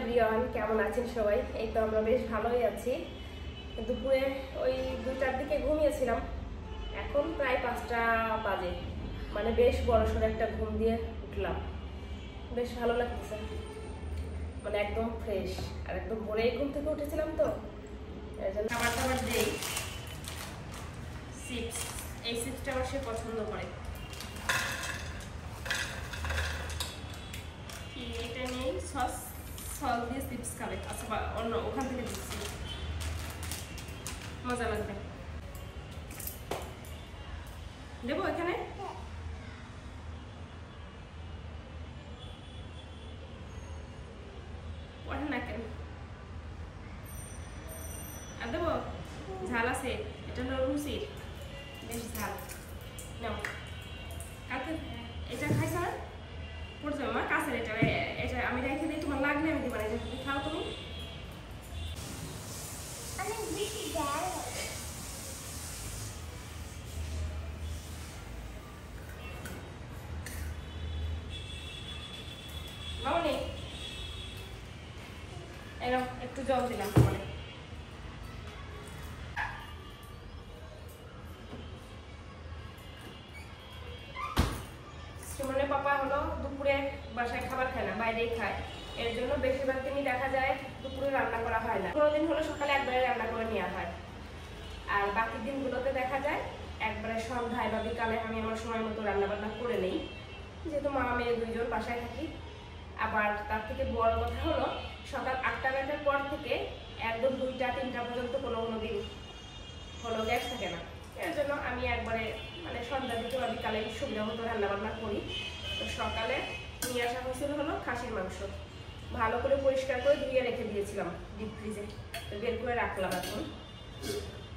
Everyone, কেমন আছেন সবাই? এই তো আমরা বেশ ভালোই আছি। দুপুরে ওই 2টার দিকে ঘুমিয়েছিলাম, এখন প্রায় 5টা বাজে। মানে বেশ বড়সড় একটা ঘুম দিয়ে উঠলাম, বেশ ভালো লাগতেছে, মানে একদম ফ্রেশ। আর একদম ভোরেই ঘুম থেকে উঠেছিলাম, তো এর জন্য খাবার দেই। চিপস, এই চিপসটা আমার সে পছন্দ করে। কি এটা নেই, সস দিয়ে চিপস খাবে। আচ্ছা, অন্য ওখান থেকে দিচ্ছি, মজা লাগবে। দেবো এখানে? পড়ে না কেন? আর দেবো? ঝাল আছে, এটা হলো রুচির, বেশ ঝাল। নাও, কাছে এটা খাইছ না? পড়ে যাবে মা, কাছের এটা এটা আমি রেখে দিই, তোমার লাগলে আমি দিবা। এটা খাও তুমি। মামনি, এরকম একটু জল দিলাম তোমার। সুমনের পাপা হলো দুপুরে বাসায় খাবার খায় না, বাইরেই খায়। এর জন্য বেশিরভাগ দিনই দেখা যায় দুপুরে রান্না করা হয় না। কোনো দিন হলো সকালে একবারে রান্না করে নেওয়া হয়, আর বাকি দিনগুলোতে দেখা যায় একবারে সন্ধ্যায় বা বিকালে আমি আমার সময় মতো রান্না বান্না করে নেই, যেহেতু মা মেয়ে দুইজন বাসায় থাকি। আবার তার থেকে বড় কথা হলো সকাল 8টা পর থেকে একদম 2টা-3টা পর্যন্ত কোনো দিন হলো গ্যাস থাকে না। এর জন্য আমি একবারে মানে সন্ধ্যা দিকে বা বিকালে সুবিধা মতো রান্নাবান্না করি। তো সকালে নিয়ে আসা হয়েছিল হলো খাসির মাংস, ভালো করে পরিষ্কার করে ধুয়ে রেখে দিয়েছিলাম ডিপ ফ্রিজে, তো বের করে রাখলাম। এখন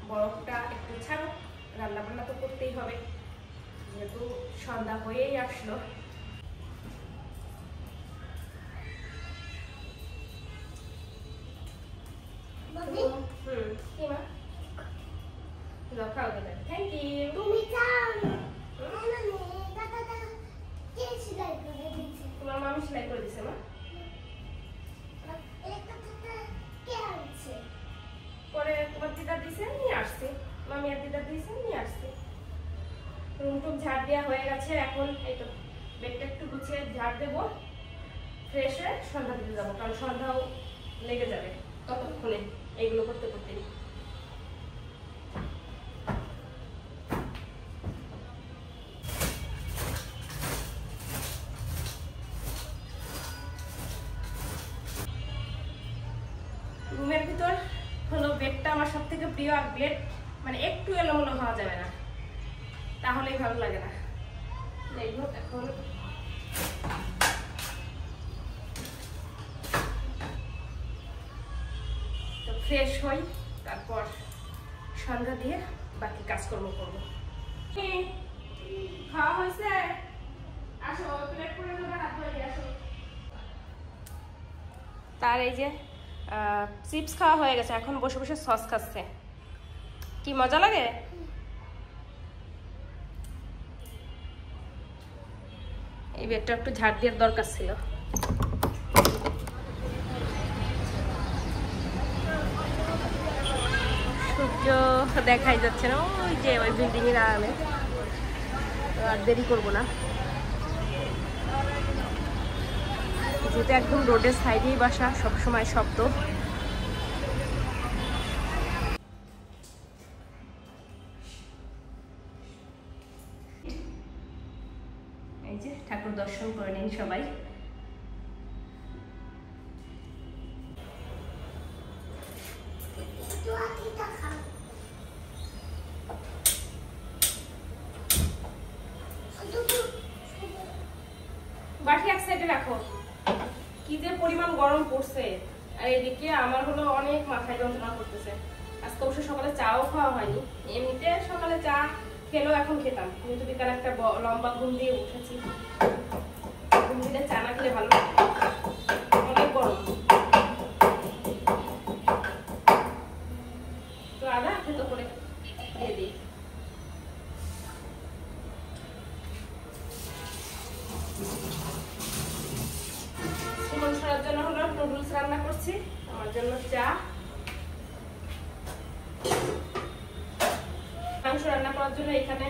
বরফটা একটু ছাড়ো, রান্নাবান্না তো করতেই হবে, যেহেতু সন্ধ্যা হয়েই আসলো। Thank you. তোমার মামি সেলাই করে দিছে না? পরে তোমার দিদা দিছে, নিয়ে আসছে। মামি আর দিদা দিয়েছে, নিয়ে আসছে। রুম টুম ঝাড় দেওয়া হয়ে গেছে। এখন এই তো বেডটা একটু গুছিয়ে ঝাড় দেবো, ফ্রেশ হয়ে সন্ধ্যা দিতে যাবো, কারণ সন্ধ্যাও লেগে যাবে ততক্ষণে এইগুলো করতে করতে। রুমের ভিতর হলো বেডটা আমার সব থেকে প্রিয়, আর বেড মানে একটু এলোমেলো হওয়া যাবে না, তাহলেই ভালো লাগে না। দেখবো এখন তো ফ্রেশ হই, তারপর সন্ধ্যা দিয়ে বাকি কাজকর্ম করবো। খাওয়া হয়েছে? আসো, প্লেট করে দেবে, হাত ধরে আসো। তার এই যে চিপস খাওয়া হয়ে গেছে, এখন বসে বসে সস খাচ্ছে। কি মজা লাগে! এই বেডটা একটু ঝাড় দেওয়ার দরকার ছিল। সূর্য দেখাই যাচ্ছে না, ওই যে ওই বিল্ডিং এর আড়ালে। আর দেরি করবো না, যেহেতু একদম রোডের সাইডেই বাসা, সবসময় শব্দ। এই যে ঠাকুর দর্শন করে নিন সবাই। বাটি এক সাইডে রাখো, কি যে পরিমাণ গরম পড়ছে। আর এদিকে আমার হলো অনেক মাথায় যন্ত্রণা করতেছে। আজকে অবশ্য সকালে চাও খাওয়া হয়নি, এমনিতে সকালে চা খেলেও এখন খেতাম, কিন্তু বিকালে একটা লম্বা ঘুম দিয়ে উঠেছি। ঘুম দিলে চা না খেলে ভালো লাগে, অনেক গরম। তো আদা খেতে করে দিয়ে দিই। সুমন ছাড়ার জন্য হলো নুডলস রান্না মাংস রান্না করার জন্য এখানে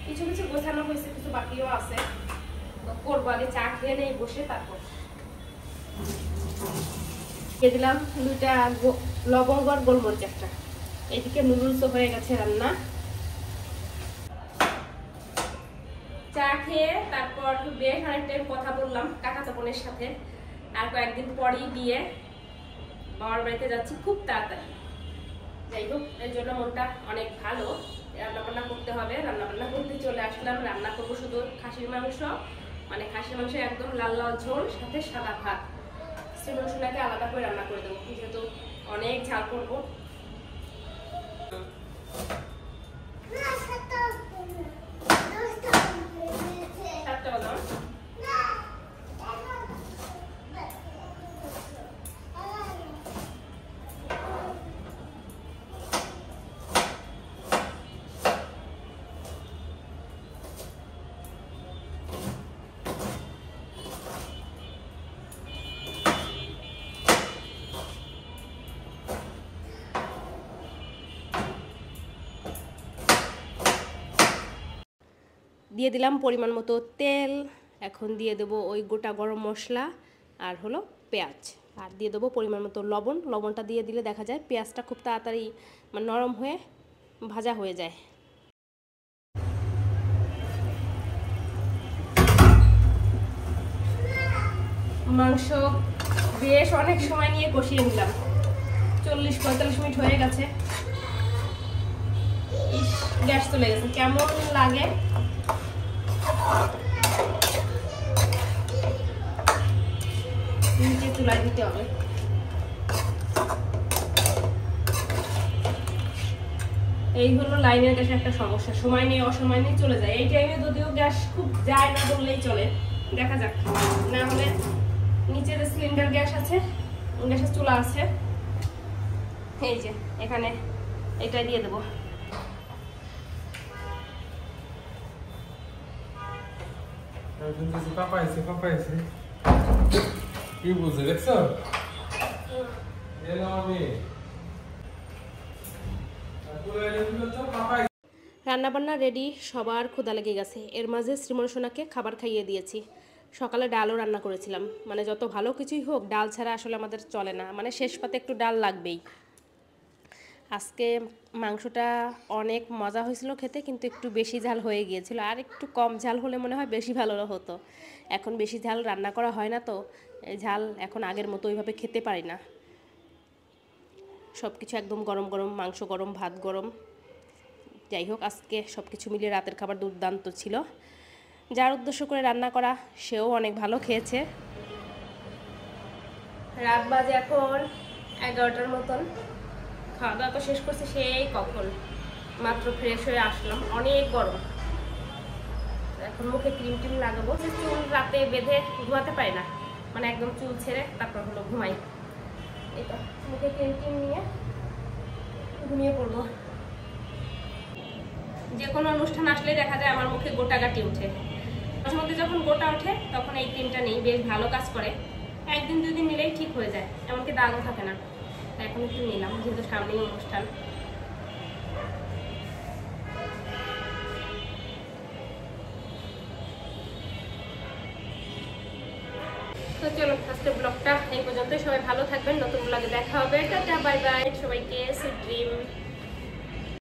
কিছু কিছু গোছানো হয়েছে, কিছু বাকিও আছে। করবো, আগে চা খেয়ে নেই বসে, তারপর দিয়ে দিলাম 2টা লবঙ্গ আর গোলমরিচ একটা। এইদিকে নুডলসও হয়ে গেছে রান্না। চা খেয়ে তারপর বেশ অনেক টাইম কথা বললাম কাকাতো বোনের সাথে। আর কয়েকদিন পরই বিয়ে, বাবার বাড়িতে যাচ্ছি খুব তাড়াতাড়ি। যাই হোক, এর জন্য মনটা অনেক ভালো। রান্না বান্না করতে হবে, রান্না বান্না করতে চলে আসলাম। রান্না করবো শুধু খাসির মাংস, মানে খাসির মাংস একদম লাল লাল ঝোল, সাথে সাদা ভাত। শ্রীমনসোনাকে আলাদা করে রান্না করে দেবো, যেহেতু অনেক ঝাল করবো। দিয়ে দিলাম পরিমাণ মতো তেল। এখন দিয়ে দেবো ওই গোটা গরম মশলা আর হলো পেঁয়াজ, আর দিয়ে দেবো পরিমাণ মতো লবণ। লবণটা দিয়ে দিলে দেখা যায় পেঁয়াজটা খুব তাড়াতাড়ি মানে নরম হয়ে ভাজা হয়ে যায়। মাংস বেশ অনেক সময় নিয়ে কষিয়ে নিলাম, 40-45 মিনিট হয়ে গেছে। গ্যাস চলে গেছে, কেমন লাগে। নিচে চুলায় দিতে হবে। এই হলো লাইনের গ্যাসের একটা সমস্যা, সময় নিয়ে অসময় নিয়ে চলে যায়। এই টাইমে যদিও গ্যাস খুব যায় না বললেই চলে, দেখা যাক। না হলে নিচের সিলিন্ডার গ্যাস আছে, গ্যাসের চুলা আছে। এই যে এখানে এটা দিয়ে দেবো। কি বুঝে দেখছো? রান্নাবান্না রেডি, সবার ক্ষুধা লেগে গেছে। এর মাঝে শ্রীমনসোনাকে খাবার খাইয়ে দিয়েছি। সকালে ডালও রান্না করেছিলাম, মানে যত ভালো কিছুই হোক ডাল ছাড়া আসলে আমাদের চলে না, মানে শেষ পাতে একটু ডাল লাগবেই। আজকে মাংসটা অনেক মজা হয়েছিল খেতে, কিন্তু একটু বেশি ঝাল হয়ে গিয়েছিল। আর একটু কম ঝাল হলে মনে হয় বেশি ভালো হতো। এখন বেশি ঝাল রান্না করা হয় না, তো ঝাল এখন আগের মতো ওইভাবে খেতে পারি না। সব কিছু একদম গরম গরম, মাংস গরম, ভাত গরম। যাই হোক, আজকে সব কিছু মিলিয়ে রাতের খাবার দুর্দান্ত ছিল। যার উদ্দেশ্য করে রান্না করা সেও অনেক ভালো খেয়েছে। রাত বাজে এখন 11টার মতন। খাওয়া দাওয়া তো শেষ করছে সেই কখন, মাত্র ফ্রেশ হয়ে আসলাম। অনেক গরম, এখন মুখে ক্রিম টিম লাগাবো। চুল রাতে বেঁধে ঘুমাতে পারি না, মানে একদম চুল ছেড়ে তারপর হলো ঘুমাই। এই তো মুখে ক্রিম টিম নিয়ে ঘুমিয়ে পড়বো। যে কোনো অনুষ্ঠান আসলে দেখা যায় আমার মুখে গোটা গাটি উঠে। মাঝে মধ্যে যখন গোটা ওঠে তখন এই ক্রিমটা নেই, বেশ ভালো কাজ করে। 1-2 দিন নিলেই ঠিক হয়ে যায়, এমনকি দাগও থাকে না। এখন একটু নিলাম, যেহেতু সামনেই অনুষ্ঠান। তো চলো, আজকের ব্লগটা এই পর্যন্ত। সবাই ভালো থাকবেন, নতুন ব্লগে দেখা হবে। টাটা, বাই বাই সবাইকে, সুইট ড্রিম।